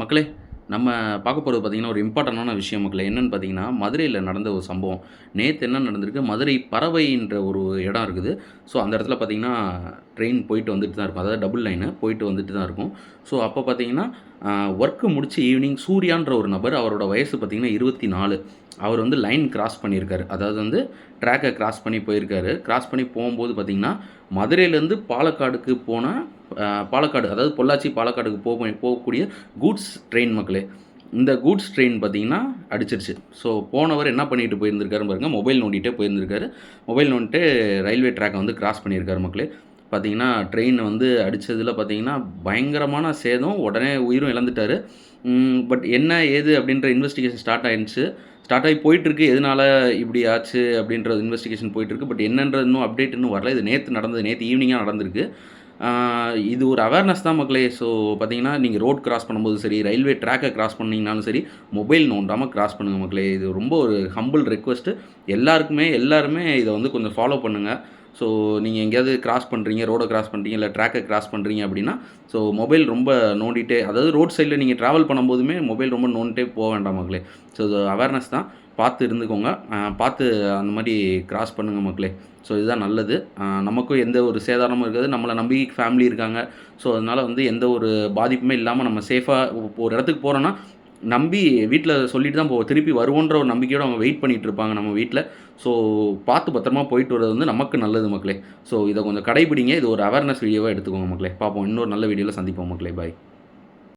மக்களே, நம்ம பார்க்க போறது பார்த்தீங்கன்னா, ஒரு இம்பார்ட்டன்டான விஷயம் மக்களே. என்னன்னு பார்த்தீங்கன்னா, மதுரையில நடந்த ஒரு சம்பவம். நேத்து என்ன நடந்திருக்கு, மதுரை பரவைன்ற ஒரு இடம் இருக்குது. ஸோ, அந்த இடத்துல பார்த்தீங்கன்னா, ட்ரெயின் போயிட்டு வந்துட்டு தான் இருக்கும். அதாவது டபுள் லைனு போயிட்டு வந்துட்டு தான் இருக்கும். ஸோ, அப்போ பார்த்தீங்கன்னா, ஒர்க் முடிச்சு ஈவினிங் சூர்யான்ற ஒரு நபர், அவரோட வயசு பார்த்தீங்கன்னா 24. அவர் வந்து லைன் கிராஸ் பண்ணியிருக்காரு. அதாவது வந்து ட்ராக்க கிராஸ் பண்ணி போயிருக்காரு. கிராஸ் பண்ணி போம்போது பார்த்தீங்கன்னா, மதுரையிலேருந்து பாலக்காடுக்கு போன பாலக்காடு, அதாவது பொள்ளாச்சி பாலக்காடுக்கு போகக்கூடிய கூட்ஸ் ட்ரெயின் மக்களே. இந்த கூட்ஸ் ட்ரெயின் பார்த்தீங்கன்னா அடிச்சிருச்சு. ஸோ போனவர் என்ன பண்ணிட்டு போயிருந்திருக்காருன்னு பாருங்க, மொபைல் நோண்டிட்டே போயிருந்திருக்காரு. மொபைல் நோண்டிட்டு ரயில்வே ட்ராக்கை வந்து கிராஸ் பண்ணியிருக்காரு மக்களே. பார்த்தீங்கன்னா ட்ரெயின் வந்து அடிச்சதுல பார்த்தீங்கன்னா பயங்கரமான சேதம். உடனே உயிரும் இழந்துட்டாரு. பட் என்ன ஏது அப்படின்ற இன்வெஸ்டிகேஷன் ஸ்டார்ட் ஆயிருச்சு. ஸ்டார்ட் ஆகி போயிட்டுருக்கு. எதனால இப்படி ஆச்சு அப்படின்ற இன்வெஸ்டிகேஷன் போயிட்டுருக்கு. பட் என்னன்றது இன்னும் அப்டேட் இன்னும் வரல. இது நேத்து நடந்தது. நேத்து ஈவினிங்கா நடந்திருக்கு. இது ஒரு அவேர்னஸ் தான் மக்களே. ஸோ பார்த்தீங்கன்னா, நீங்க ரோட் கிராஸ் பண்ணும்போதும் சரி, ரயில்வே ட்ராக்க கிராஸ் பண்ணீங்கனாலும் சரி, மொபைல் நோண்டாம கிராஸ் பண்ணுங்க மக்களே. இது ரொம்ப ஒரு ஹம்பிள் ரெக்வெஸ்ட்டு. எல்லாருமே இத வந்து கொஞ்சம் ஃபாலோ பண்ணுங்க. ஸோ நீங்க எங்கேயாவது கிராஸ் பண்றீங்க, ரோட கிராஸ் பண்றீங்க, இல்ல ட்ராக்க கிராஸ் பண்றீங்க அப்படின்னா, ஸோ மொபைல் ரொம்ப நோண்டிட்டே, அதாவது ரோட் சைட்ல நீங்க டிராவல் பண்ணும்போதுமே மொபைல் ரொம்ப நோண்டிட்டே போ வேண்டாம் மக்களே. ஸோ இது அவேர்னஸ் தான். பார்த்து இருந்துக்கோங்க. பார்த்து அந்த மாரி கிராஸ் பண்ணுங்க மக்களே. ஸோ இதுதான் நல்லது. நமக்கும் எந்த ஒரு சேதாரமும் இருக்காது. நம்மள நம்பி ஃபேமிலி இருக்காங்க. ஸோ அதனால வந்து எந்த ஒரு பாதிப்புமே இல்லாம நம்ம சேஃபா ஒரு இடத்துக்கு போறோம்னா, நம்பி வீட்ல சொல்லிட்டு தான் போவோம். திருப்பி வருவோன்ற ஒரு நம்பிக்கையோட அவங்க வெயிட் பண்ணிட்டு இருப்பாங்க நம்ம வீட்ல. ஸோ பார்த்து பத்திரமா போயிட்டு வரது வந்து நமக்கு நல்லது மக்களே. ஸோ இத கொஞ்சம் கடைபிடிங்க. இது ஒரு அவேர்னஸ் வீடியோவா எடுத்துக்கோங்க மக்களே. பார்ப்போம். இன்னொரு நல்ல வீடியோல சந்திப்போம் மக்களே. பாய்.